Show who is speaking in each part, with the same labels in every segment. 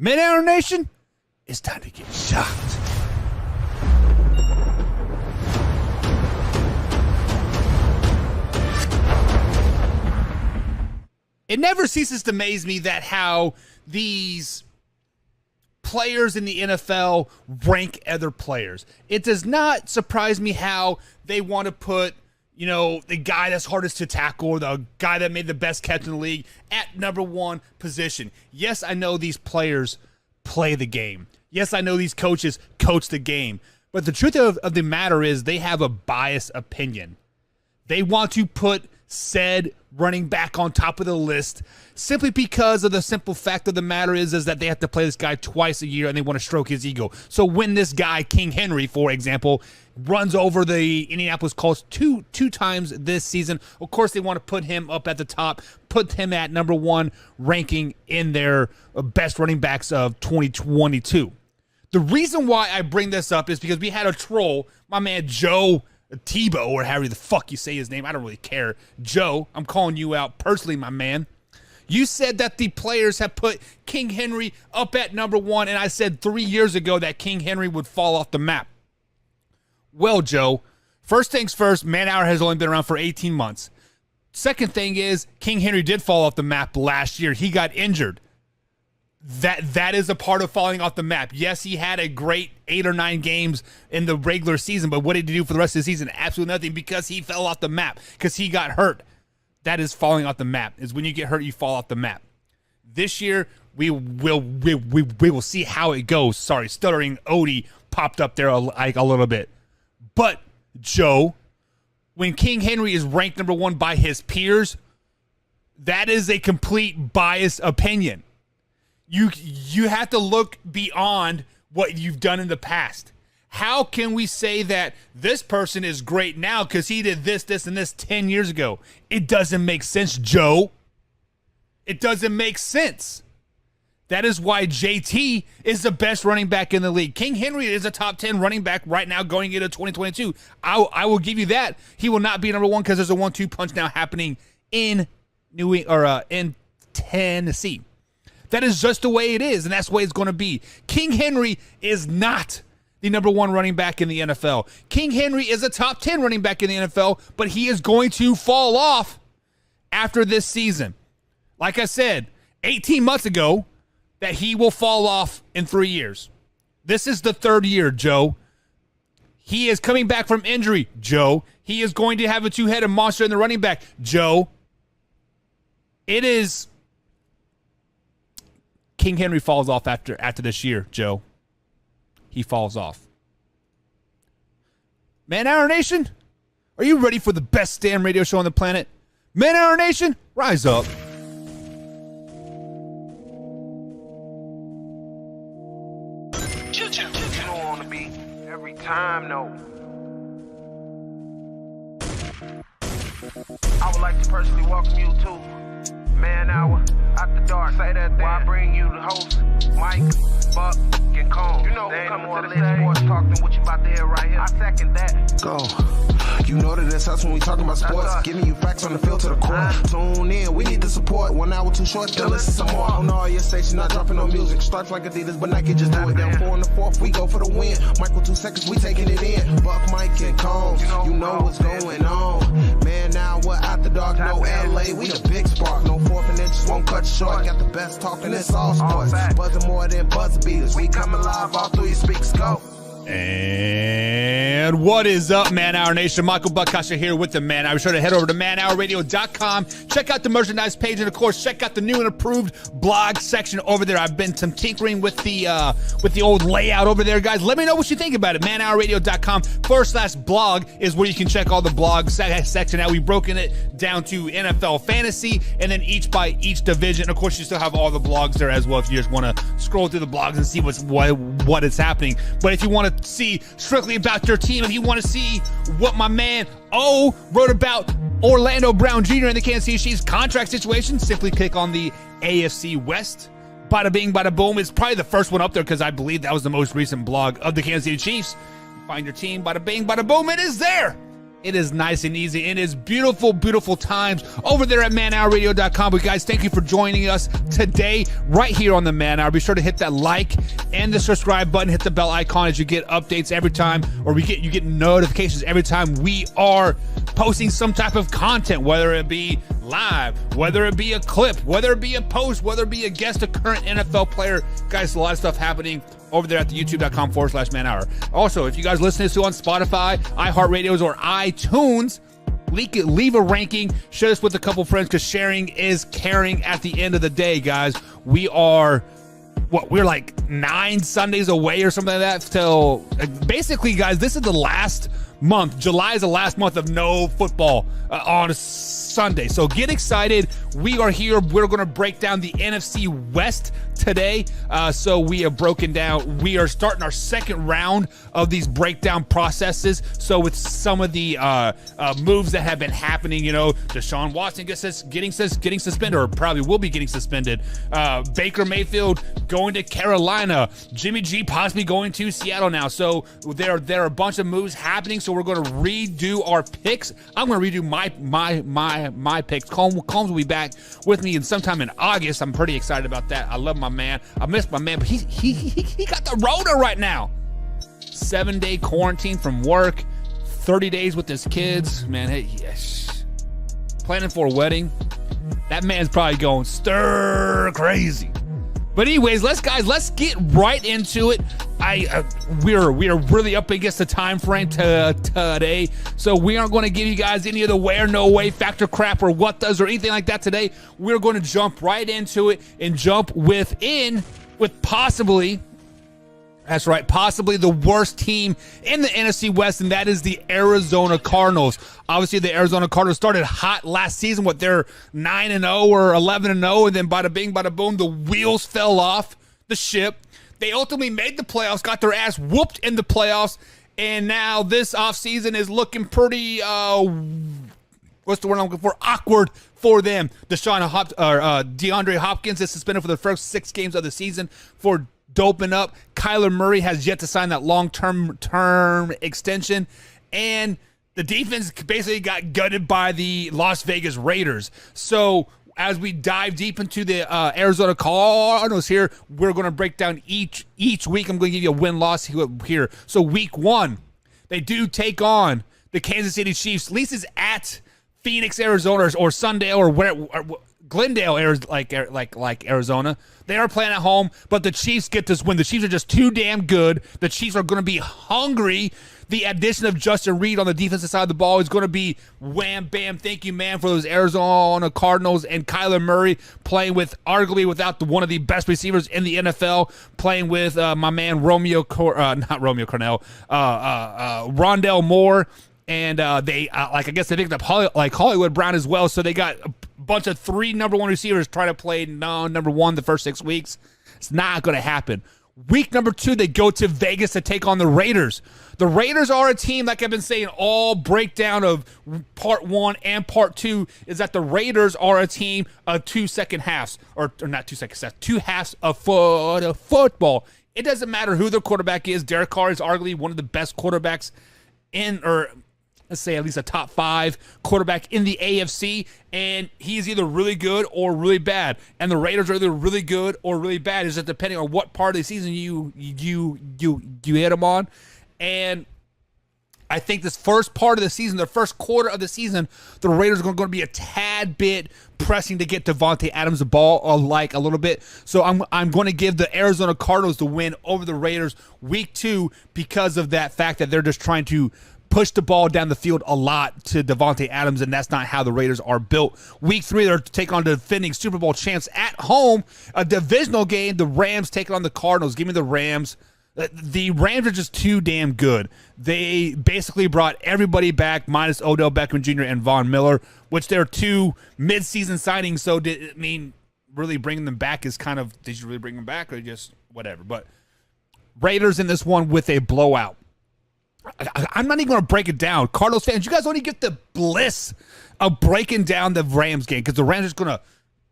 Speaker 1: Mid-Hour Nation, it's time to get shocked. It never ceases to amaze me that how these players in the NFL rank other players. It does not surprise me how they want to put, the guy that's hardest to tackle or the guy that made the best catch in the league at number one position. Yes, I know these players play the game. Yes, I know these coaches coach the game. But the truth of the matter is they have a biased opinion. They want to put said running back on top of the list simply because of the simple fact of the matter is that they have to play this guy twice a year and they want to stroke his ego. So when this guy, King Henry, for example, runs over the Indianapolis Colts two times this season, of course they want to put him up at the top, put him at number one ranking in their best running backs of 2022. The reason why I bring this up is because we had a troll, my man Joe Tebow, or however the fuck you say his name. I don't really care. Joe, I'm calling you out personally, my man. You said that the players have put King Henry up at number one, and I said 3 years ago that King Henry would fall off the map. Well, Joe, first things first, man-hour has only been around for 18 months. Second thing is, King Henry did fall off the map last year. He got injured. That is a part of falling off the map. Yes, he had a great 8 or 9 games in the regular season, but what did he do for the rest of the season? Absolutely nothing, because he fell off the map, because he got hurt. That is falling off the map. Is when you get hurt, you fall off the map. This year, we will see how it goes. Sorry, stuttering Odie popped up there a little bit. But, Joe, when King Henry is ranked number one by his peers, that is a complete biased opinion. You have to look beyond what you've done in the past. How can we say that this person is great now because he did this, and this 10 years ago? It doesn't make sense, Joe. It doesn't make sense. That is why JT is the best running back in the league. King Henry is a top 10 running back right now going into 2022. I will give you that. He will not be number one because there's a 1-2 punch now happening in in Tennessee. That is just the way it is, and that's the way it's going to be. King Henry is not the number one running back in the NFL. King Henry is a top 10 running back in the NFL, but he is going to fall off after this season. Like I said, 18 months ago, that he will fall off in 3 years. This is the third year, Joe. He is coming back from injury, Joe. He is going to have a two-headed monster in the running back, Joe. It is... King Henry falls off after this year, Joe. He falls off. Man-Hour Nation, are you ready for the best damn radio show on the planet? Man-Hour Nation, rise up.
Speaker 2: You don't want to be every time, no. I would like to personally welcome you to Man-Hour After Dark. Say that while I bring you the host, Mike, Buck, and Cone. You know who coming to the sports talk than what you about to hear right here. I second that.
Speaker 3: Go. You know that it's us when we talking about sports. Giving you facts on the field to the court. Tune in, we need the support. 1 hour too short, then listen some more. On all your stations, not dropping no music. Starts like Adidas, but Nike just do it. Down 4 in the 4th, we go for the win. Michael 2 seconds, we taking it in. Buck, Mike, and Combs, you know what's going on. Man, now we're After Dark, no LA, we the big spark. No 4th and inches won't cut you short. Got the best talking, it's all sports. Buzzing more than buzzer beaters. We coming live all through your speakers, go.
Speaker 1: And what is up, Man-Hour Nation? Michael Buckasha here with the Man-Hour. Be sure to head over to manhourradio.com. Check out the merchandise page, and of course, check out the new and approved blog section over there. I've been some tinkering with the old layout over there, guys. Let me know what you think about it. manhourradio.com/blog is where you can check all the blog section out. We've broken it down to NFL fantasy, and then each by each division. Of course, you still have all the blogs there as well if you just want to scroll through the blogs and see what is happening. But if you want to see strictly about your team, if you want to see what my man O wrote about Orlando Brown Jr. and the Kansas City Chiefs contract situation, simply click on the AFC West. Bada bing, bada boom. It's probably the first one up there because I believe that was the most recent blog of the Kansas City Chiefs. Find your team, bada bing, bada boom. It is there. It is nice and easy. It is beautiful, beautiful times over there at manhourradio.com. But guys, thank you for joining us today right here on the Man Hour. Be sure to hit that like and the subscribe button. Hit the bell icon as you get updates every time, or you get notifications every time we are posting some type of content, whether it be live, whether it be a clip, whether it be a post, whether it be a guest, a current NFL player. Guys, a lot of stuff happening over there at the youtube.com/Man Hour. Also, if you guys listen to us on Spotify, iHeartRadios, or iTunes, leave a ranking, share this with a couple friends, because sharing is caring at the end of the day, guys. We're like 9 Sundays away or something like that till, basically, guys, this is the last month. July is the last month of no football on Sunday. So get excited. We are here. We're going to break down the NFC West today. So we have broken down. We are starting our second round of these breakdown processes. So with some of the moves that have been happening, Deshaun Watson getting suspended, or probably will be getting suspended. Baker Mayfield going to Carolina. Jimmy G possibly going to Seattle now. So there are a bunch of moves happening. So we're going to redo our picks. I'm going to redo my picks. Combs will be back with me sometime in August. I'm pretty excited about that. I love my man. I miss my man, but he got the Rona right now. 7-day quarantine from work, 30 days with his kids. Man, hey, yes. Planning for a wedding. That man's probably going stir crazy. But anyways, let's get right into it. We're really up against the time frame today, so we aren't going to give you guys any of the where, no way factor crap or what does or anything like that today. We're going to jump right into it and jump with possibly. That's right, possibly the worst team in the NFC West, and that is the Arizona Cardinals. Obviously, the Arizona Cardinals started hot last season with their 9-0 or 11-0, and then bada bing, bada boom, the wheels fell off the ship. They ultimately made the playoffs, got their ass whooped in the playoffs, and now this offseason is looking pretty, what's the word I'm looking for? Awkward for them. DeAndre Hopkins is suspended for the first 6 games of the season for doping up. Kyler Murray has yet to sign that long-term extension, and the defense basically got gutted by the Las Vegas Raiders. So as we dive deep into the Arizona Cardinals here, we're going to break down each week. I'm going to give you a win-loss here. So week 1, they do take on the Kansas City Chiefs. At least it's at Phoenix, Arizona, or Sundale, or where. Glendale, like Arizona. They are playing at home, but the Chiefs get this win. The Chiefs are just too damn good. The Chiefs are going to be hungry. The addition of Justin Reed on the defensive side of the ball is going to be wham, bam, thank you, man, for those Arizona Cardinals, and Kyler Murray playing with, arguably without one of the best receivers in the NFL, playing with my man Rondell Moore. And they, I guess they picked up Hollywood Brown as well. So they got a bunch of 3 number 1 receivers trying to play number 1 the first 6 weeks. It's not going to happen. Week number 2, they go to Vegas to take on the Raiders. The Raiders are a team, like I've been saying, all breakdown of part 1 and part 2 is that the Raiders are a team of 2 second halves, or not 2 second halves, 2 halves of football. It doesn't matter who their quarterback is. Derek Carr is arguably one of the best quarterbacks let's say at least a top 5 quarterback in the AFC, and he's either really good or really bad. And the Raiders are either really good or really bad. Is it depending on what part of the season you hit them on? And I think this first part of the season, the first quarter of the season, the Raiders are going to be a tad bit pressing to get Davante Adams the ball, a little bit. So I'm going to give the Arizona Cardinals the win over the Raiders week 2 because of that fact that they're just trying to push the ball down the field a lot to Davante Adams, and that's not how the Raiders are built. Week 3, they're taking on the defending Super Bowl champs at home, a divisional game. The Rams taking on the Cardinals. Give me the Rams. The Rams are just too damn good. They basically brought everybody back minus Odell Beckham Jr. and Von Miller, which they're 2 mid-season signings. So did it mean really bringing them back is kind of, did you really bring them back or just whatever? But Raiders in this one with a blowout. I'm not even going to break it down. Cardinals fans, you guys only get the bliss of breaking down the Rams game because the Rams are just going to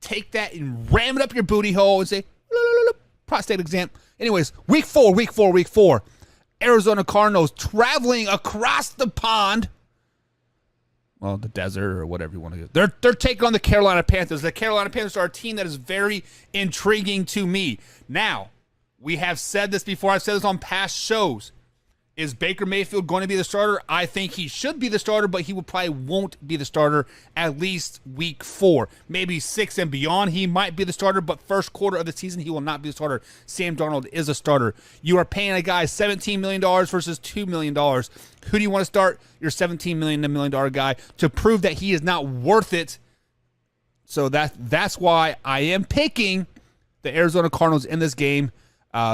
Speaker 1: take that and ram it up your booty hole and say, prostate exam. Anyways, week 4. Arizona Cardinals traveling across the pond well, the desert or whatever you want to do. They're taking on the Carolina Panthers. The Carolina Panthers are a team that is very intriguing to me. Now, we have said this before. I've said this on past shows. Is Baker Mayfield going to be the starter? I think he should be the starter, but he probably won't be the starter at least week 4. Maybe 6 and beyond, he might be the starter, but first quarter of the season, he will not be the starter. Sam Darnold is a starter. You are paying a guy $17 million versus $2 million. Who do you want to start? Your $17 million guy to prove that he is not worth it. So that's why I am picking the Arizona Cardinals in this game.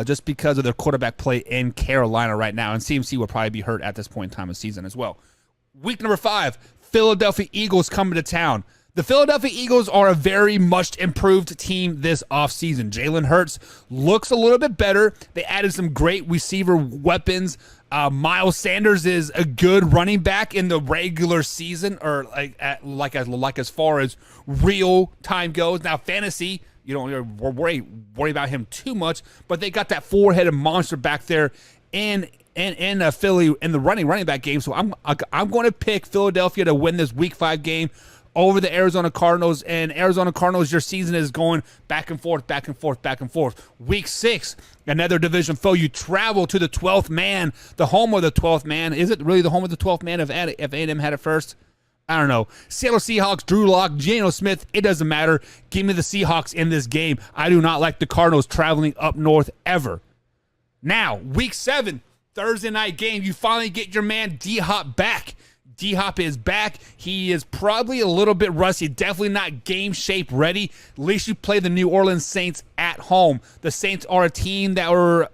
Speaker 1: Just because of their quarterback play in Carolina right now. And CMC will probably be hurt at this point in time of season as well. Week number 5, Philadelphia Eagles coming to town. The Philadelphia Eagles are a very much improved team this offseason. Jalen Hurts looks a little bit better. They added some great receiver weapons. Miles Sanders is a good running back in the regular season, or like as far as real time goes. Now, fantasy, you don't worry about him too much, but they got that 4-headed monster back there in Philly in the running back game. So I'm going to pick Philadelphia to win this Week 5 game over the Arizona Cardinals. And Arizona Cardinals, your season is going back and forth, back and forth, back and forth. Week 6, another division foe. You travel to the 12th man, the home of the 12th man. Is it really the home of the 12th man if A&M had it first? I don't know. Seattle Seahawks, Drew Lock, Geno Smith, it doesn't matter. Give me the Seahawks in this game. I do not like the Cardinals traveling up north ever. Now, Week 7, Thursday night game. You finally get your man D-Hop back. D-Hop is back. He is probably a little bit rusty. Definitely not game shape ready. At least you play the New Orleans Saints at home. The Saints are a team that were...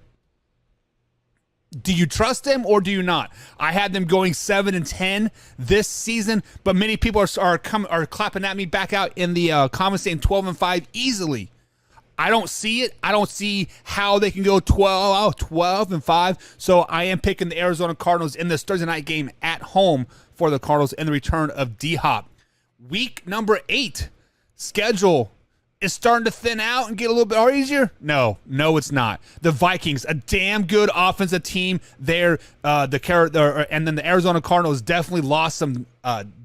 Speaker 1: Do you trust them or do you not? I had them going 7-10 this season, but many people are clapping at me back out in the comments saying 12-5 easily. I don't see it. I don't see how they can go 12-5. So I am picking the Arizona Cardinals in this Thursday night game at home for the Cardinals in the return of D-Hop. Week number 8 schedule is starting to thin out and get a little bit easier? No, it's not. The Vikings, a damn good offensive team there. And then the Arizona Cardinals definitely lost some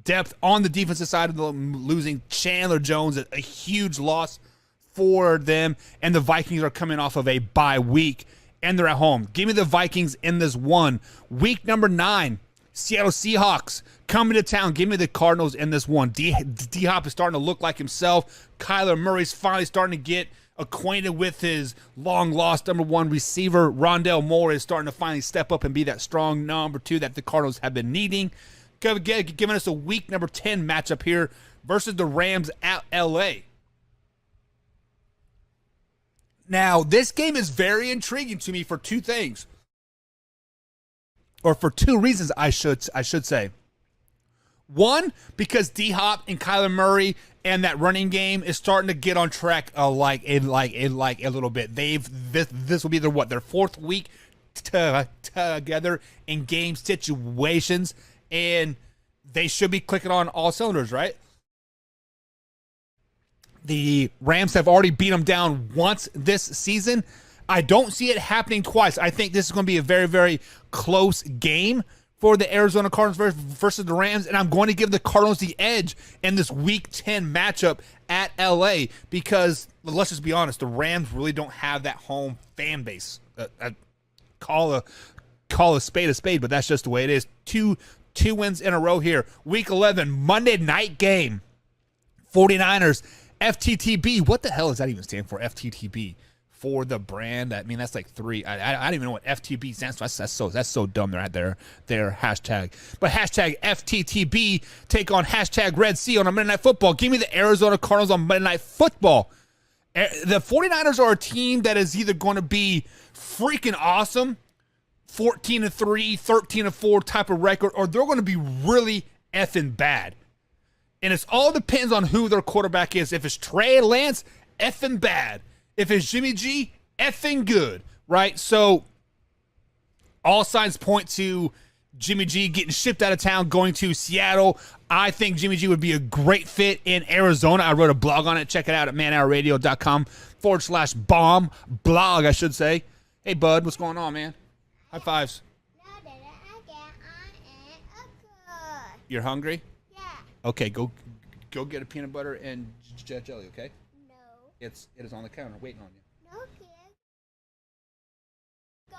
Speaker 1: depth on the defensive side of losing Chandler Jones, a huge loss for them. And the Vikings are coming off of a bye week, and they're at home. Give me the Vikings in this one. Week number 9, Seattle Seahawks coming to town. Give me the Cardinals in this one. D-Hop is starting to look like himself. Kyler Murray's finally starting to get acquainted with his long-lost number 1 receiver. Rondale Moore is starting to finally step up and be that strong number 2 that the Cardinals have been needing. Giving us a week number 10 matchup here versus the Rams at L.A. Now, this game is very intriguing to me for 2 things. Or for 2 reasons, I should say. One, because D-Hop and Kyler Murray and that running game is starting to get on track like a little bit. This will be their 4th week together in game situations, and they should be clicking on all cylinders, right? The Rams have already beat them down once this season. I don't see it happening twice. I think this is going to be a very, very close game for the Arizona Cardinals versus the Rams, and I'm going to give the Cardinals the edge in this Week 10 matchup at L.A. because, let's just be honest, the Rams really don't have that home fan base. Call a spade, but that's just the way it is. Two wins in a row here. Week 11, Monday night game. 49ers, FTTB. What the hell does that even stand for, FTTB? For the brand, I mean, that's like 3. I don't even know what FTB stands for. That's so dumb. They're at their hashtag. But hashtag FTTB take on hashtag Red Sea on a Monday Night Football. Give me the Arizona Cardinals on Monday Night Football. The 49ers are a team that is either going to be freaking awesome, 14-3, 13-4 type of record, or they're going to be really effing bad. And it all depends on who their quarterback is. If it's Trey Lance, effing bad. If it's Jimmy G, effing good, right? So all signs point to Jimmy G getting shipped out of town, going to Seattle. I think Jimmy G would be a great fit in Arizona. I wrote a blog on it. Check it out at manhourradio.com/bomb blog, I should say. Hey, bud, what's going on, man? High fives. You're hungry?
Speaker 4: Yeah.
Speaker 1: Okay, go get a peanut butter and jet jelly, okay?
Speaker 4: No.
Speaker 1: It is on the counter waiting on you.
Speaker 4: No, kid. Go.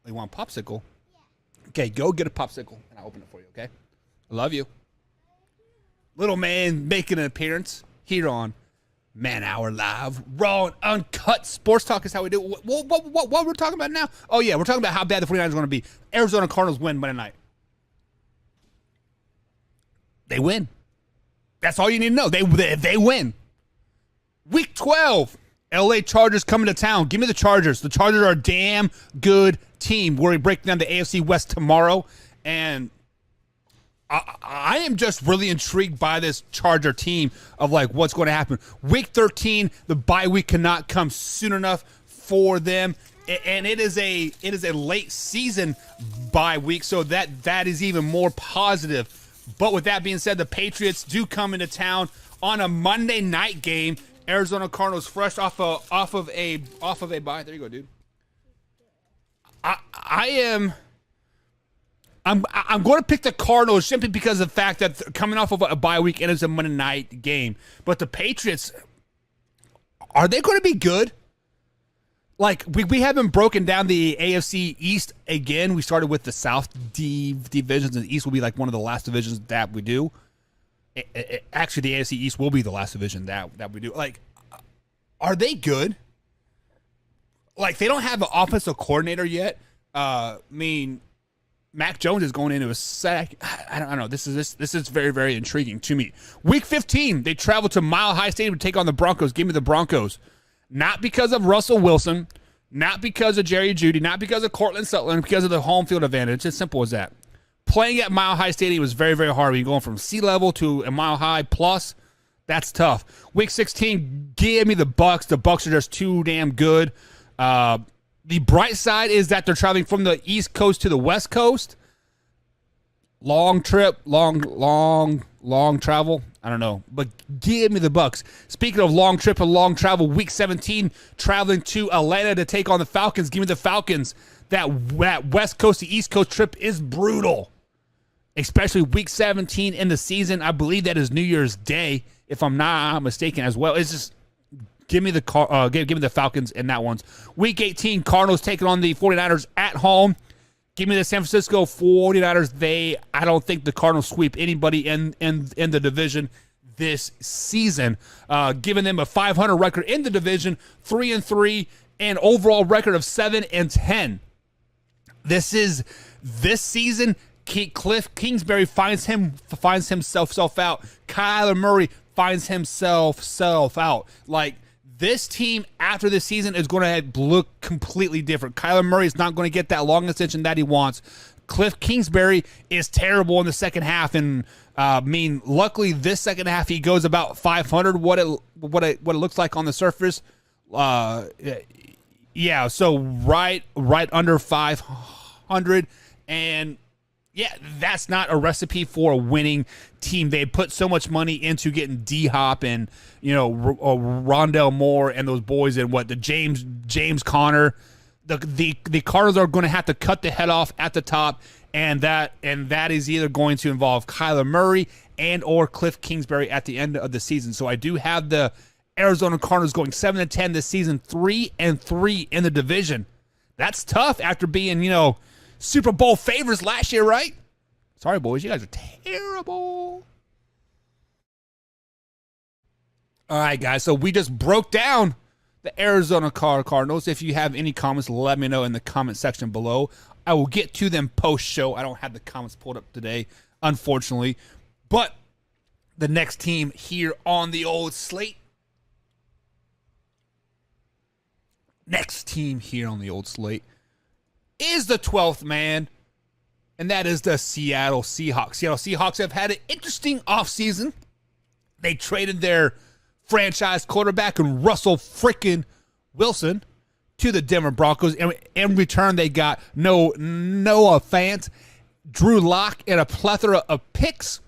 Speaker 1: You want a popsicle?
Speaker 4: Yeah.
Speaker 1: Okay, go get a popsicle and I'll open it for you, okay? I love you. Little man making an appearance here on Man Hour Live, raw and uncut sports talk is how we do. What we're talking about now? Oh, yeah, we're talking about how bad the 49ers are going to be. Arizona Cardinals win Monday night. They win. That's all you need to know. They win. Week 12, LA Chargers coming to town. Give me the Chargers. The Chargers are a damn good team. We're breaking down the AFC West tomorrow, and I am just really intrigued by this Charger team of like what's going to happen. Week 13, the bye week cannot come soon enough for them, and it is a late season bye week, so that is even more positive. But with that being said, the Patriots do come into town on a Monday night game. Arizona Cardinals fresh off of a bye. There you go, dude. I'm going to pick the Cardinals simply because of the fact that coming off of a bye week and it's a Monday night game. But the Patriots, are they going to be good? Like, we haven't broken down the AFC East again. We started with the South divisions, and the East will be like one of the last divisions that we do. Actually, the AFC East will be the last division that we do. Like, are they good? Like, they don't have an offensive coordinator yet. I mean, Mac Jones is going into a sack. I don't know. This is very, very intriguing to me. Week 15, they travel to Mile High Stadium to take on the Broncos. Give me the Broncos. Not because of Russell Wilson, not because of Jerry Jeudy, not because of Cortland Sutton, because of the home field advantage. It's as simple as that. Playing at Mile High Stadium is very, very hard. When you're going from sea level to a Mile High plus, that's tough. Week 16, give me the Bucs. The Bucs are just too damn good. The bright side is that they're traveling from the East Coast to the West Coast. Long trip, long travel. I don't know, but give me the Bucs. Speaking of long trip and long travel, Week 17, traveling to Atlanta to take on the Falcons. Give me the Falcons. That West Coast to East Coast trip is brutal, especially Week 17 in the season. I believe that is New Year's Day, if I'm not mistaken, as well. It's just give me the Falcons in that one. Week 18, Cardinals taking on the 49ers at home. Give me the San Francisco 49ers. I don't think the Cardinals sweep anybody in the division this season. Giving them a 500 record in the division, 3-3, and overall record of 7-10. This season. Cliff Kingsbury finds himself out. Kyler Murray finds himself out. Like, this team after this season is going to look completely different. Kyler Murray is not going to get that long extension that he wants. Cliff Kingsbury is terrible in the second half, and luckily this second half he goes about 500. What it looks like on the surface, yeah. So right under 500, and yeah, that's not a recipe for a winning team. They put so much money into getting D-Hop and, Rondell Moore and those boys and the James Conner. The Cardinals are going to have to cut the head off at the top, and that is either going to involve Kyler Murray and or Cliff Kingsbury at the end of the season. So I do have the Arizona Cardinals going 7-10 this season, 3-3 in the division. That's tough after being, Super Bowl favorites last year, right? Sorry, boys. You guys are terrible. All right, guys. So we just broke down the Arizona Cardinals. If you have any comments, let me know in the comment section below. I will get to them post-show. I don't have the comments pulled up today, unfortunately. But the next team here on the old slate. Is the 12th man, and that is the Seattle Seahawks. Seattle Seahawks have had an interesting offseason. They traded their franchise quarterback and Russell frickin' Wilson to the Denver Broncos. And in return, they got Noah Fant, Drew Lock, and a plethora of picks,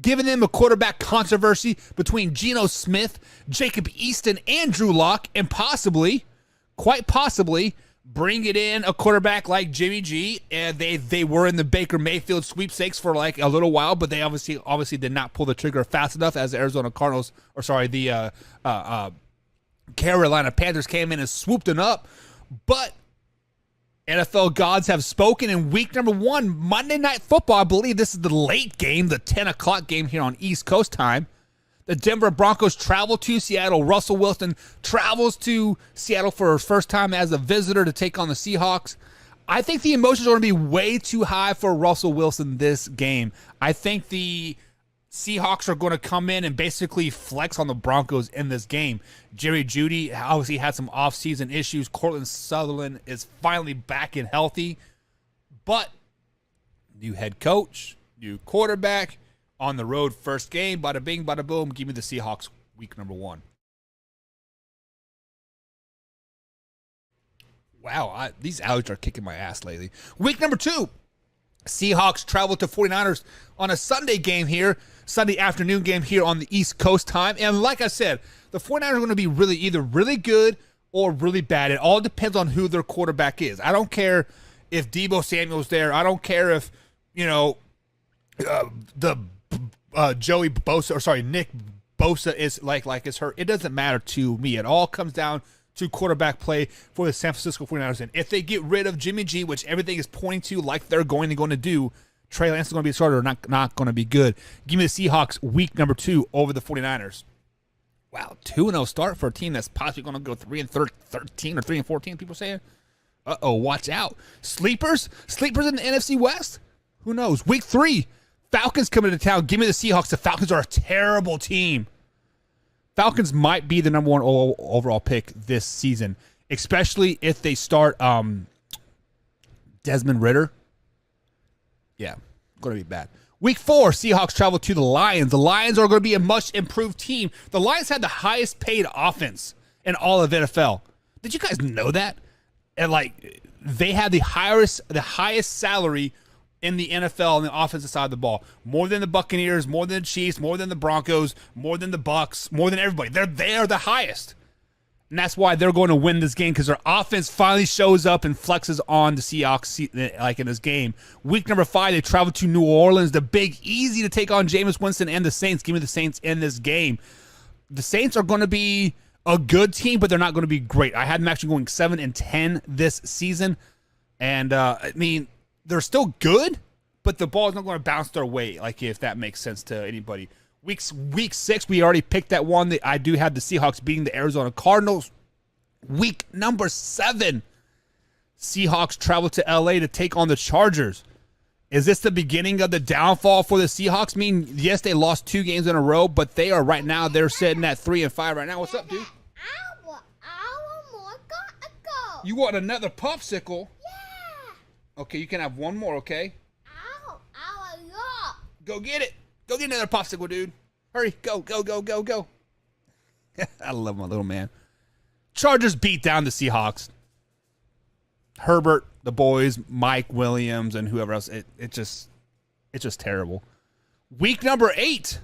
Speaker 1: giving them a quarterback controversy between Geno Smith, Jacob Easton, and Drew Lock, and quite possibly, bring it in a quarterback like Jimmy G, and they were in the Baker Mayfield sweepstakes for like a little while, but they obviously did not pull the trigger fast enough as the Arizona Cardinals, or sorry, the Carolina Panthers came in and swooped it up. But NFL gods have spoken in week number 1, Monday Night Football. I believe this is the late game, the 10 o'clock game here on East Coast time. The Denver Broncos travel to Seattle. Russell Wilson travels to Seattle for his first time as a visitor to take on the Seahawks. I think the emotions are going to be way too high for Russell Wilson this game. I think the Seahawks are going to come in and basically flex on the Broncos in this game. Jerry Jeudy obviously had some offseason issues. Cortland Sutherland is finally back and healthy. But new head coach, new quarterback, on the road first game, bada bing, bada boom. Give me the Seahawks week number 1. Wow, these allergies are kicking my ass lately. Week number 2, Seahawks travel to 49ers on a Sunday game here, Sunday afternoon game here on the East Coast time. And like I said, the 49ers are going to be either really good or really bad. It all depends on who their quarterback is. I don't care if Deebo Samuel's there. I don't care if, Joey Bosa, or sorry, Nick Bosa is like it's hurt. It doesn't matter to me. It all comes down to quarterback play for the San Francisco 49ers. And if they get rid of Jimmy G, which everything is pointing to like they're going to do, Trey Lance is going to be a starter, not going to be good. Give me the Seahawks week number 2 over the 49ers. Wow, 2-0 start for a team that's possibly going to go 3-13 or 3-14, people saying. Uh-oh, watch out. Sleepers in the NFC West? Who knows? Week 3, Falcons coming to town. Give me the Seahawks. The Falcons are a terrible team. Falcons might be the number 1 overall pick this season, especially if they start Desmond Ridder. Yeah, going to be bad. Week 4, Seahawks travel to the Lions. The Lions are going to be a much improved team. The Lions had the highest paid offense in all of NFL. Did you guys know that? And they had the highest salary in the NFL on the offensive side of the ball. More than the Buccaneers, more than the Chiefs, more than the Broncos, more than the Bucks, more than everybody. They are the highest. And that's why they're going to win this game, because their offense finally shows up and flexes on the Seahawks like in this game. Week number 5, they travel to New Orleans. The Big Easy to take on Jameis Winston and the Saints. Give me the Saints in this game. The Saints are going to be a good team, but they're not going to be great. I had them actually going 7-10 this season. And, they're still good, but the ball is not going to bounce their way, if that makes sense to anybody. Week 6, we already picked that one. I do have the Seahawks beating the Arizona Cardinals. Week number 7, Seahawks travel to L.A. to take on the Chargers. Is this the beginning of the downfall for the Seahawks? Yes, they lost 2 games in a row, but they are right now, they're sitting at 3-5 right now. What's up, dude?
Speaker 4: I want more go.
Speaker 1: You want another popsicle?
Speaker 4: Yeah.
Speaker 1: Okay, you can have one more, okay?
Speaker 4: I want more.
Speaker 1: Go get it. Go get another popsicle, dude. Hurry. Go. I love my little man. Chargers beat down the Seahawks. Herbert, the boys, Mike Williams, and whoever else. It's just terrible. Week number 8.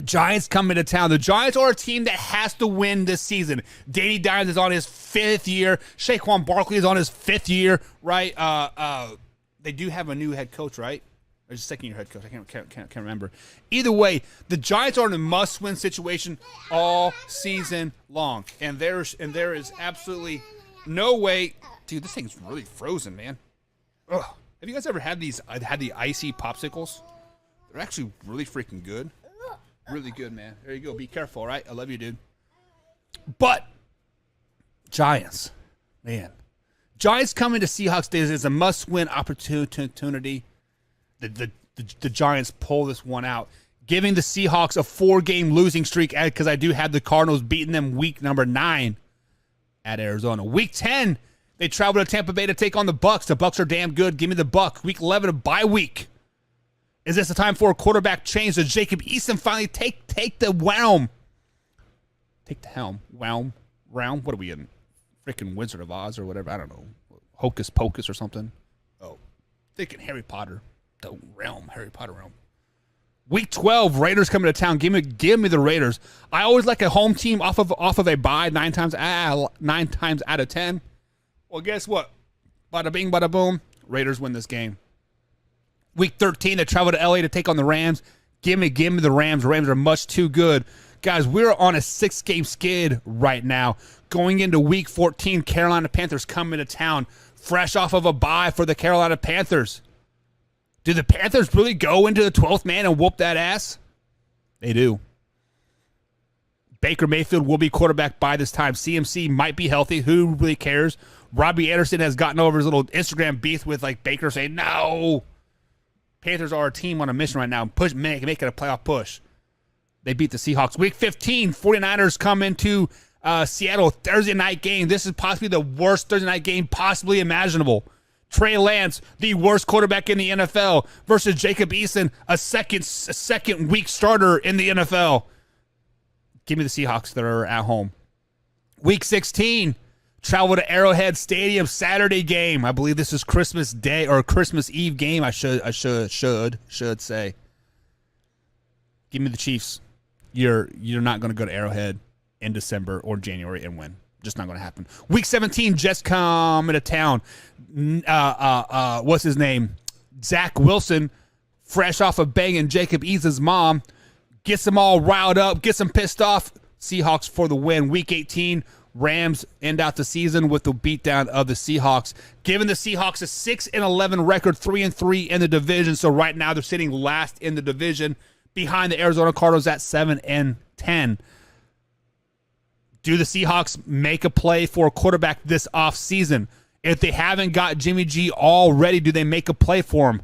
Speaker 1: Giants come into town. The Giants are a team that has to win this season. Danny Dimes is on his 5th year. Saquon Barkley is on his 5th year, right? They do have a new head coach, right? Or just second-year head coach. I can't remember. Either way, the Giants are in a must-win situation all season long, and there is absolutely no way. Dude, this thing's really frozen, man. Ugh. Have you guys ever had the icy popsicles? They're actually really freaking good. Really good, man. There you go. Be careful, all right? I love you, dude. But Giants, man. Giants coming to Seahawks days is a must-win opportunity. The Giants pull this one out, giving the Seahawks a 4-game losing streak, because I do have the Cardinals beating them week number 9 at Arizona. Week 10, they travel to Tampa Bay to take on the Bucks. The Bucks are damn good. Give me the Bucks. Week 11, a bye week. Is this the time for a quarterback change? Does Jacob Eason finally take the helm? Take the helm. Realm. What are we in? Freaking Wizard of Oz or whatever. I don't know. Hocus Pocus or something. Oh, thinking Harry Potter. The realm. Harry Potter realm. Week 12, Raiders coming to town. Give me the Raiders. I always like a home team off of a bye 9 times out of 10. Well, guess what? Bada bing, bada boom. Raiders win this game. Week 13, they travel to LA to take on the Rams. Give me the Rams. Rams are much too good. Guys, we're on a 6-game skid right now. Going into week 14, Carolina Panthers coming to town. Fresh off of a bye for the Carolina Panthers. Do the Panthers really go into the 12th man and whoop that ass? They do. Baker Mayfield will be quarterback by this time. CMC might be healthy. Who really cares? Robbie Anderson has gotten over his little Instagram beef with Baker saying, no. Panthers are a team on a mission right now. Make it a playoff push. They beat the Seahawks. Week 15, 49ers come into Seattle. Thursday night game. This is possibly the worst Thursday night game possibly imaginable. Trey Lance, the worst quarterback in the NFL, versus Jacob Eason, a second week starter in the NFL. Give me the Seahawks that are at home. Week 16, travel to Arrowhead Stadium, Saturday game. I believe this is Christmas Day or Christmas Eve game. I should say. Give me the Chiefs. You're not going to go to Arrowhead in December or January and win. Just not going to happen. Week 17, Jets come into town. What's his name? Zach Wilson, fresh off of banging Jacob Eason's mom, gets them all riled up, gets them pissed off. Seahawks for the win. Week 18, Rams end out the season with the beatdown of the Seahawks. Giving the Seahawks a 6-11 record, 3-3 in the division. So right now they're sitting last in the division behind the Arizona Cardinals at 7-10. Do the Seahawks make a play for a quarterback this offseason? If they haven't got Jimmy G already, do they make a play for him?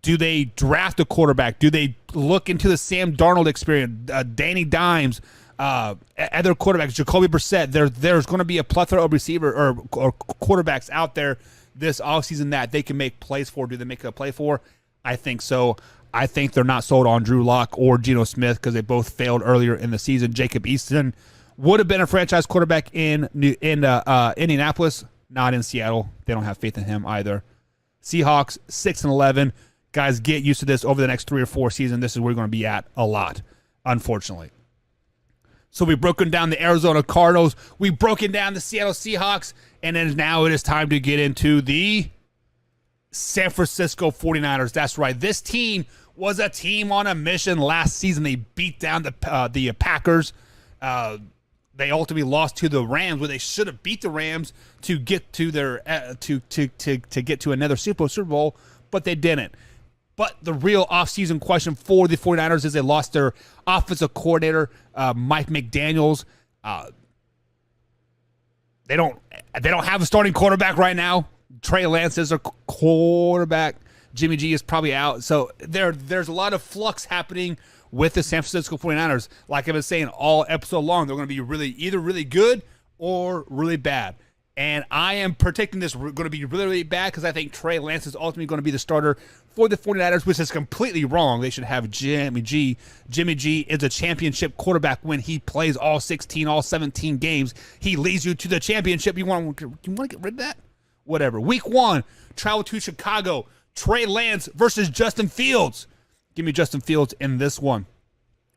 Speaker 1: Do they draft a quarterback? Do they look into the Sam Darnold experience, Danny Dimes, other quarterbacks, Jacoby Brissett? There's going to be a plethora of receiver or quarterbacks out there this offseason that they can make plays for. Do they make a play for? I think so. I think they're not sold on Drew Lock or Geno Smith because they both failed earlier in the season. Jacob Easton would have been a franchise quarterback in Indianapolis, not in Seattle. They don't have faith in him either. Seahawks 6-11. Guys, get used to this over the next 3 or 4 seasons. This is where we're going to be at a lot, unfortunately. So we've broken down the Arizona Cardinals. We've broken down the Seattle Seahawks. And then now it is time to get into the San Francisco 49ers. That's right. This team was a team on a mission last season. They beat down the Packers. They ultimately lost to the Rams, where they should have beat the Rams to get to their to get to another Super Bowl, but they didn't. But the real offseason question for the 49ers is they lost their offensive coordinator, Mike McDaniels. They don't have a starting quarterback right now. Trey Lance is a quarterback. Jimmy G is probably out. So there's a lot of flux happening with the San Francisco 49ers. Like I've been saying all episode long, they're going to be either really good or really bad. And I am predicting this going to be really, really bad because I think Trey Lance is ultimately going to be the starter for the 49ers, which is completely wrong. They should have Jimmy G. Jimmy G is a championship quarterback when he plays all 17 games. He leads you to the championship. You want to get rid of that? Whatever. Week 1, travel to Chicago. Trey Lance versus Justin Fields. Give me Justin Fields in this one.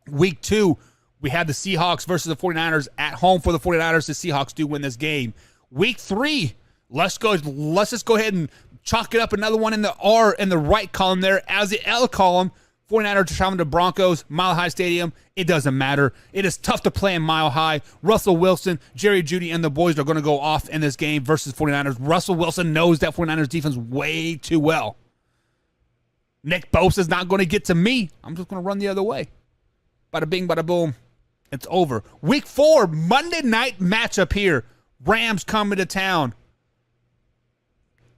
Speaker 1: Week 2, we have the Seahawks versus the 49ers at home for the 49ers. The Seahawks do win this game. Week 3, let's just go ahead and chalk it up another one in the R in the right column there as the L column. 49ers traveling to Broncos, Mile High Stadium. It doesn't matter. It is tough to play in Mile High. Russell Wilson, Jerry Jeudy, and the boys are going to go off in this game versus 49ers. Russell Wilson knows that 49ers defense way too well. Nick Bosa's not going to get to me. I'm just going to run the other way. Bada bing, bada boom. It's over. Week 4, Monday night matchup here. Rams coming to town.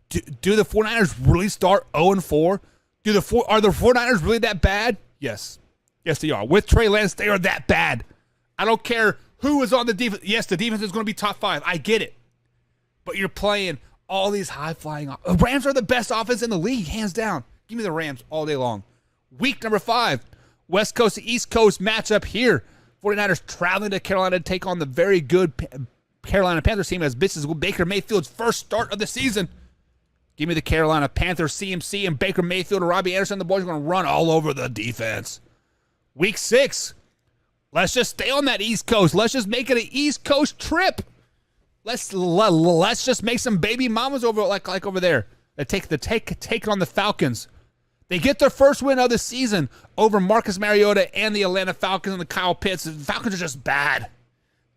Speaker 1: Do the 49ers really start 0-4? Are the 49ers really that bad? Yes. Yes, they are. With Trey Lance, they are that bad. I don't care who is on the defense. Yes, the defense is going to be top 5. I get it. But you're playing all these high-flying. Rams are the best offense in the league, hands down. Give me the Rams all day long. Week number 5, West Coast to East Coast matchup here. 49ers traveling to Carolina to take on the very good Carolina Panthers team as this is Baker Mayfield's first start of the season. Give me the Carolina Panthers, CMC, and Baker Mayfield and Robbie Anderson. The boys are going to run all over the defense. Week 6. Let's just stay on that East Coast. Let's just make it an East Coast trip. Let's just make some baby mamas over like over there. Take it on the Falcons. They get their first win of the season over Marcus Mariota and the Atlanta Falcons and the Kyle Pitts. The Falcons are just bad.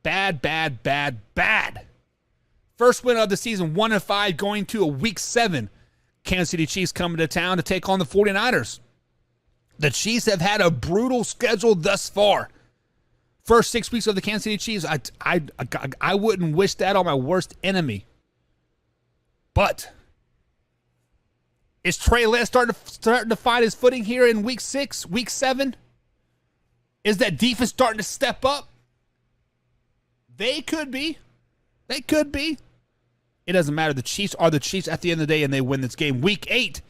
Speaker 1: Bad. First win of the season, 1-5, going to a Week 7. Kansas City Chiefs coming to town to take on the 49ers. The Chiefs have had a brutal schedule thus far. First 6 weeks of the Kansas City Chiefs, I wouldn't wish that on my worst enemy. But is Trey Lance starting to find his footing here in Week 6, Week 7? Is that defense starting to step up? They could be. It doesn't matter. The Chiefs are the Chiefs at the end of the day, and they win this game. Week 8,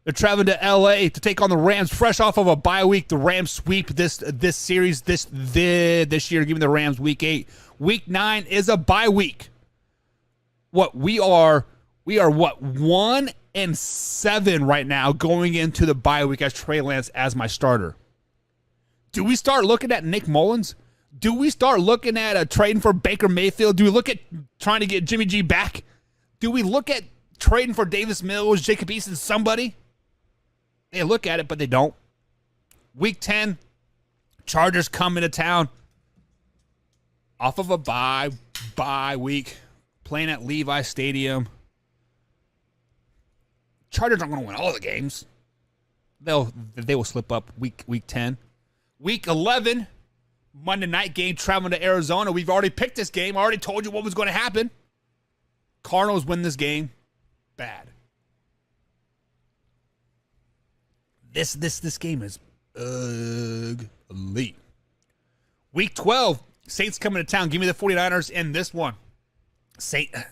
Speaker 1: they're traveling to L.A. to take on the Rams, fresh off of a bye week. The Rams sweep this series this year, giving the Rams Week 8. Week 9 is a bye week. We are 1-7 right now going into the bye week as Trey Lance as my starter. Do we start looking at Nick Mullins? Do we start looking at trading for Baker Mayfield? Do we look at trying to get Jimmy G back? Do we look at trading for Davis Mills, Jacob Eason, somebody? They look at it, but they don't. Week 10, Chargers come into town off of a bye week, playing at Levi Stadium. Chargers aren't going to win all the games. They will slip up week 10. Week 11, Monday night game, traveling to Arizona. We've already picked this game. I already told you what was going to happen. Cardinals win this game. Bad. This game is ugly. Week 12, Saints coming to town. Give me the 49ers in this one. Saints are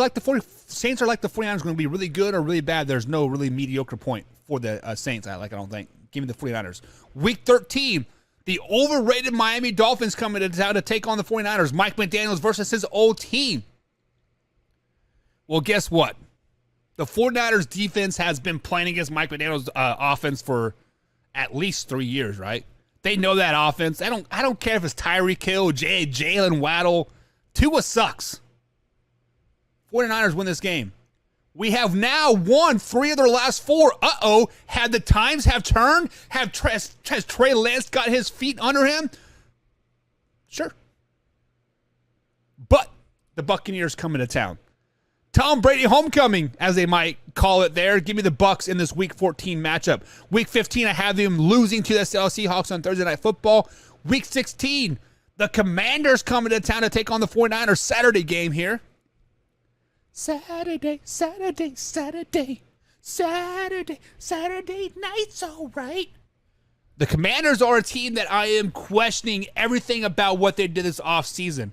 Speaker 1: like the 49ers going to be really good or really bad. There's no really mediocre point for the Saints. I don't think. Give me the 49ers. Week 13, the overrated Miami Dolphins coming to town to take on the 49ers. Mike McDaniels versus his old team. Well, guess what? The 49ers defense has been playing against Mike McDaniels' offense for at least 3 years, right? They know that offense. I don't care if it's Tyreek Hill, Jalen Waddle. Tua sucks. 49ers win this game. We have now won 3 of their last 4. Had the times have turned? Has Trey Lance got his feet under him? Sure. But the Buccaneers coming to town. Tom Brady homecoming, as they might call it there. Give me the Bucs in this Week 14 matchup. Week 15, I have them losing to the Seattle Seahawks on Thursday Night Football. Week 16, the Commanders coming to town to take on the 49ers. Saturday game here. Saturday night's all right. The Commanders are a team that I am questioning everything about what they did this offseason.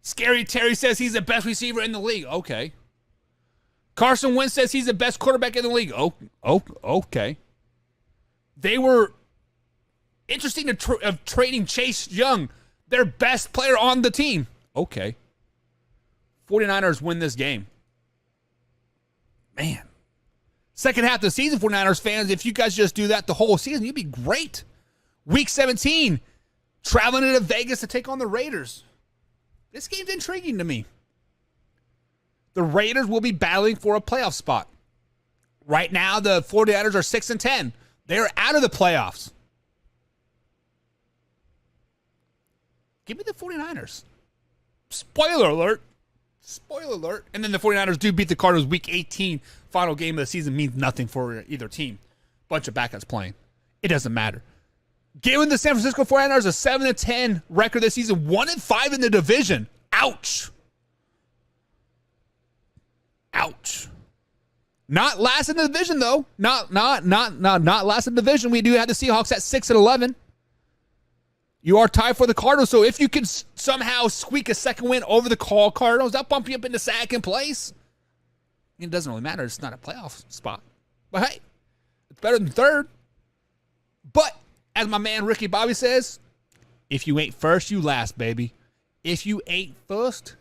Speaker 1: Scary Terry says he's the best receiver in the league. Okay. Carson Wentz says he's the best quarterback in the league. Okay. They were interesting of trading Chase Young, their best player on the team. Okay. 49ers win this game. Man. Second half of the season, 49ers fans, if you guys just do that the whole season, you'd be great. Week 17, traveling into Vegas to take on the Raiders. This game's intriguing to me. The Raiders will be battling for a playoff spot. Right now, the 49ers are 6-10. They're out of the playoffs. Give me the 49ers. Spoiler alert. And then the 49ers do beat the Cardinals Week 18. Final game of the season means nothing for either team. Bunch of backups playing. It doesn't matter. Giving the San Francisco 49ers a 7-10 record this season. 1-5 in the division. Ouch. Not last in the division, though. Not last in the division. We do have the Seahawks at 6-11. You are tied for the Cardinals, so if you can somehow squeak a second win over the Cardinals, that'll bump you up into second place. It doesn't really matter. It's not a playoff spot. But hey, it's better than third. But, as my man Ricky Bobby says, if you ain't first, you last, baby. If you ain't first,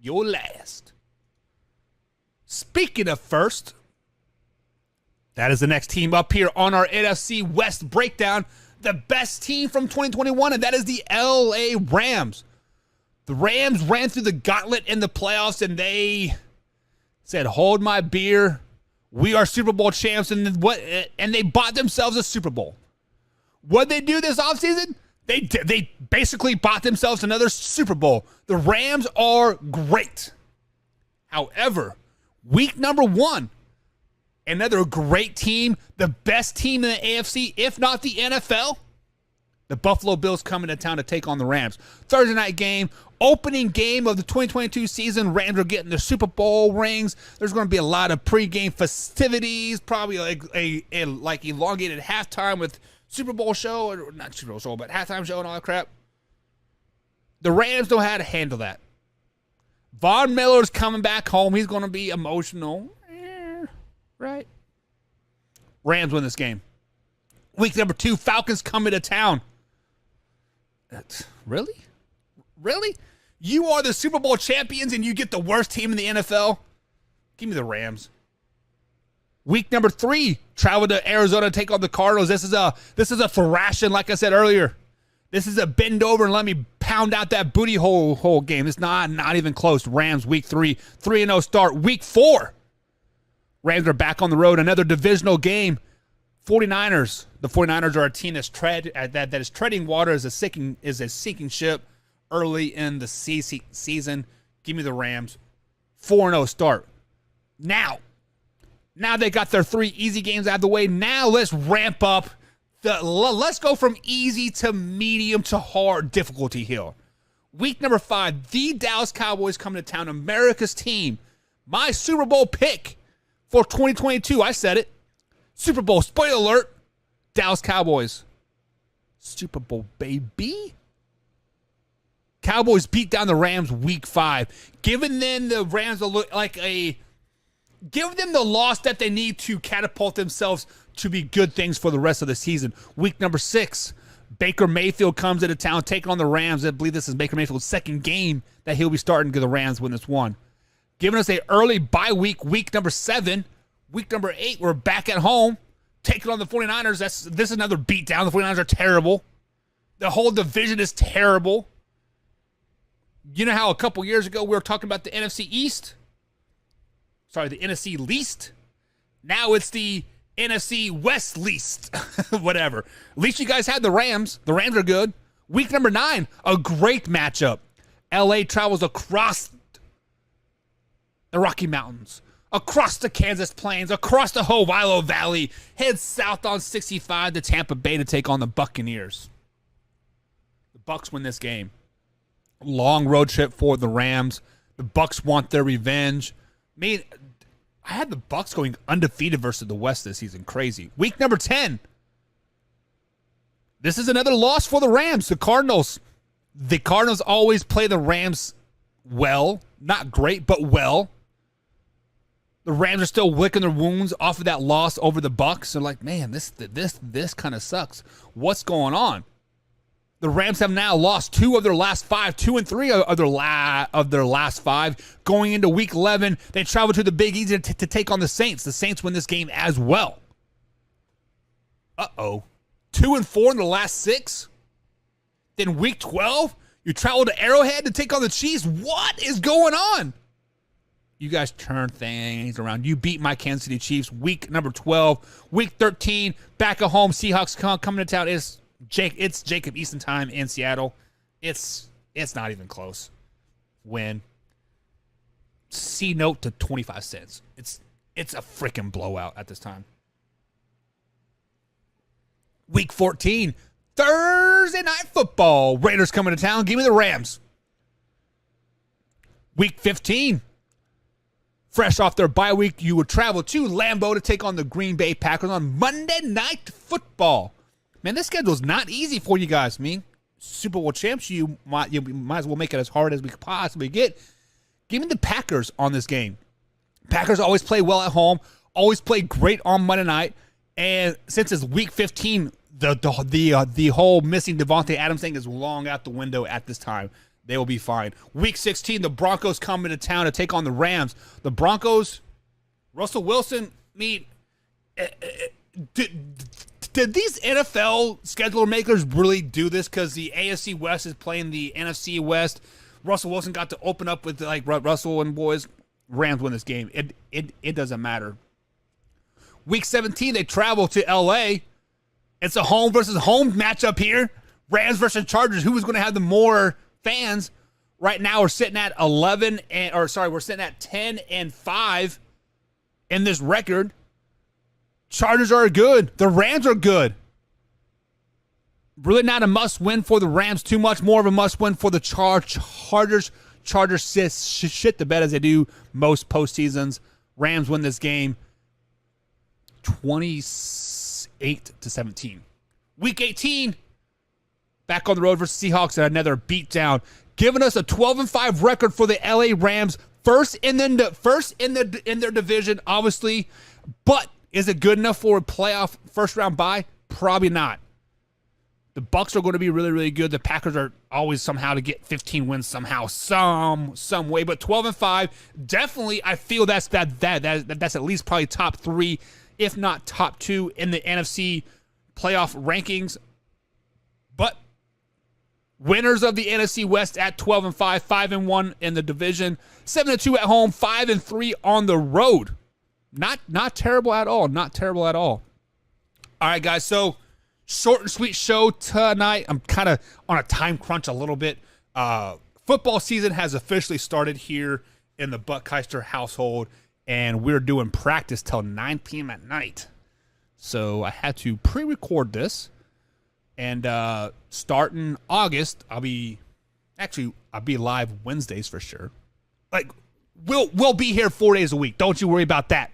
Speaker 1: you're last. Speaking of first, That is the next team up here on our NFC West Breakdown. The best team from 2021, and that is the LA Rams. The Rams ran through the gauntlet in the playoffs, and they said, hold my beer. We are Super Bowl champs, and they bought themselves a Super Bowl. What did they do this offseason? They basically bought themselves another Super Bowl. The Rams are great. However, week number 1, another great team, the best team in the AFC, if not the NFL. The Buffalo Bills coming to town to take on the Rams. Thursday night game, opening game of the 2022 season. Rams are getting their Super Bowl rings. There's going to be a lot of pregame festivities, probably like a elongated halftime with Super Bowl show, or not Super Bowl show, but halftime show and all that crap. The Rams know how to handle that. Von Miller's coming back home. He's going to be emotional. Right? Rams win this game. Week number 2, Falcons coming to town. Really? Really? You are the Super Bowl champions and you get the worst team in the NFL? Give me the Rams. Week number 3, travel to Arizona to take on the Cardinals. This is a thrashing, like I said earlier. This is a bend over and let me pound out that booty hole game. It's not even close. Rams week 3, 3-0 start. Week 4, Rams are back on the road. Another divisional game. 49ers. The 49ers are a team that is treading water as a sinking ship early in the season. Give me the Rams. 4-0 start. Now they got their 3 easy games out of the way. Now let's ramp up. Let's go from easy to medium to hard difficulty here. Week number 5, the Dallas Cowboys coming to town. America's team. My Super Bowl pick for 2022. I said it. Super Bowl. Spoiler alert. Dallas Cowboys. Super Bowl, baby. Cowboys beat down the Rams week 5. Giving them the Rams give them the loss that they need to catapult themselves to be good things for the rest of the season. Week number 6, Baker Mayfield comes into town, taking on the Rams. I believe this is Baker Mayfield's second game that he'll be starting to the Rams win this one. Giving us an early bye week, week number 7. Week number 8, we're back at home, taking on the 49ers. This is another beatdown. The 49ers are terrible. The whole division is terrible. You know how a couple years ago we were talking about the NFC East? Sorry, the NFC least. Now it's the NFC West least. Whatever. At least you guys had the Rams. The Rams are good. Week number 9, a great matchup. LA travels across the Rocky Mountains, across the Kansas Plains, across the Ohio Valley, heads south on 65 to Tampa Bay to take on the Buccaneers. The Bucs win this game. Long road trip for the Rams. The Bucs want their revenge. I had the Bucs going undefeated versus the West this season. Crazy. Week number 10. This is another loss for the Rams. The Cardinals. The Cardinals always play the Rams well. Not great, but well. The Rams are still licking their wounds off of that loss over the Bucs. They're like, man, this kind of sucks. What's going on? The Rams have now lost 2 of their last 5, 2 and 3 of their last 5. Going into Week 11, they travel to the Big Easy to take on the Saints. The Saints win this game as well. 2 and 4 in the last 6. Then Week 12, you travel to Arrowhead to take on the Chiefs. What is going on? You guys turn things around. You beat my Kansas City Chiefs. Week number 12. Week 13, back at home. Seahawks coming to town. It's Jacob Eason time in Seattle. It's not even close. Win. C note to 25 cents. It's a freaking blowout at this time. Week 14, Thursday night football. Raiders coming to town. Give me the Rams. Week 15, fresh off their bye week, you would travel to Lambeau to take on the Green Bay Packers on Monday Night Football. Man, this schedule is not easy for you guys. I mean, Super Bowl champs, you might as well make it as hard as we could possibly get. Give me the Packers on this game. Packers always play well at home, always play great on Monday night, and since it's Week 15, the whole missing Devontae Adams thing is long out the window at this time. They will be fine. Week 16, the Broncos come into town to take on the Rams. The Broncos, Russell Wilson, Did these NFL scheduler makers really do this? Because the AFC West is playing the NFC West. Russell Wilson got to open up with like Russell and boys. Rams win this game. It doesn't matter. Week 17, they travel to LA. It's a home versus home matchup here. Rams versus Chargers. Who is going to have the more fans? Right now, we're sitting at 10-5 in this record. Chargers are good. The Rams are good. Really not a must-win for the Rams. Too much more of a must-win for the Chargers. Chargers shit the bed as they do most postseasons. Rams win this game 28-17. Week 18, back on the road versus Seahawks and another beatdown, giving us a 12-5 record for the LA Rams. First in their division, obviously, but is it good enough for a playoff first round bye? Probably not. The Bucs are going to be really, really good. The Packers are always somehow to get 15 wins somehow, some way. But 12-5, definitely, I feel that's at least probably top 3, if not top 2 in the NFC playoff rankings. But winners of the NFC West at 12-5, 5-1 in the division, 7-2 at home, 5-3 on the road. Not terrible at all. Not terrible at all. All right, guys. So short and sweet show tonight. I'm kind of on a time crunch a little bit. Football season has officially started here in the Buckheister household, and we're doing practice till 9 p.m. at night. So I had to pre-record this, and starting August, I'll be live Wednesdays for sure. Like we'll be here 4 days a week. Don't you worry about that.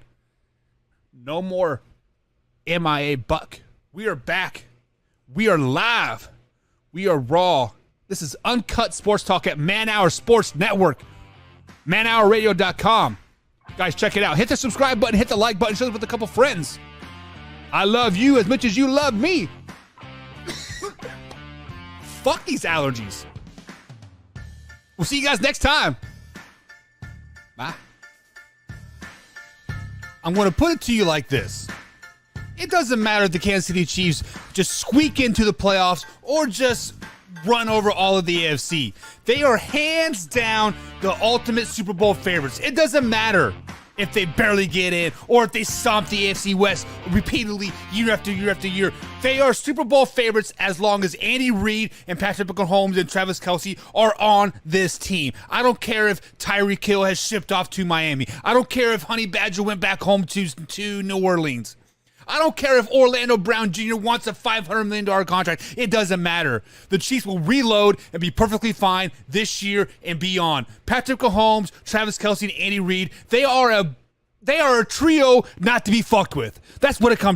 Speaker 1: No more MIA Buck. We are back. We are live. We are raw. This is Uncut Sports Talk at Man Hour Sports Network. manhourradio.com. Guys, check it out. Hit the subscribe button. Hit the like button. Share it with a couple friends. I love you as much as you love me. Fuck these allergies. We'll see you guys next time. Bye. I'm going to put it to you like this. It doesn't matter if the Kansas City Chiefs just squeak into the playoffs or just run over all of the AFC. They are hands down the ultimate Super Bowl favorites. It doesn't matter if they barely get in or if they stomp the AFC West repeatedly year after year after year. They are Super Bowl favorites as long as Andy Reid and Patrick Mahomes and Travis Kelce are on this team. I don't care if Tyreek Hill has shipped off to Miami. I don't care if Honey Badger went back home to New Orleans. I don't care if Orlando Brown Jr. wants a $500 million contract. It doesn't matter. The Chiefs will reload and be perfectly fine this year and beyond. Patrick Mahomes, Travis Kelce, and Andy Reid, they are a trio not to be fucked with. That's what it comes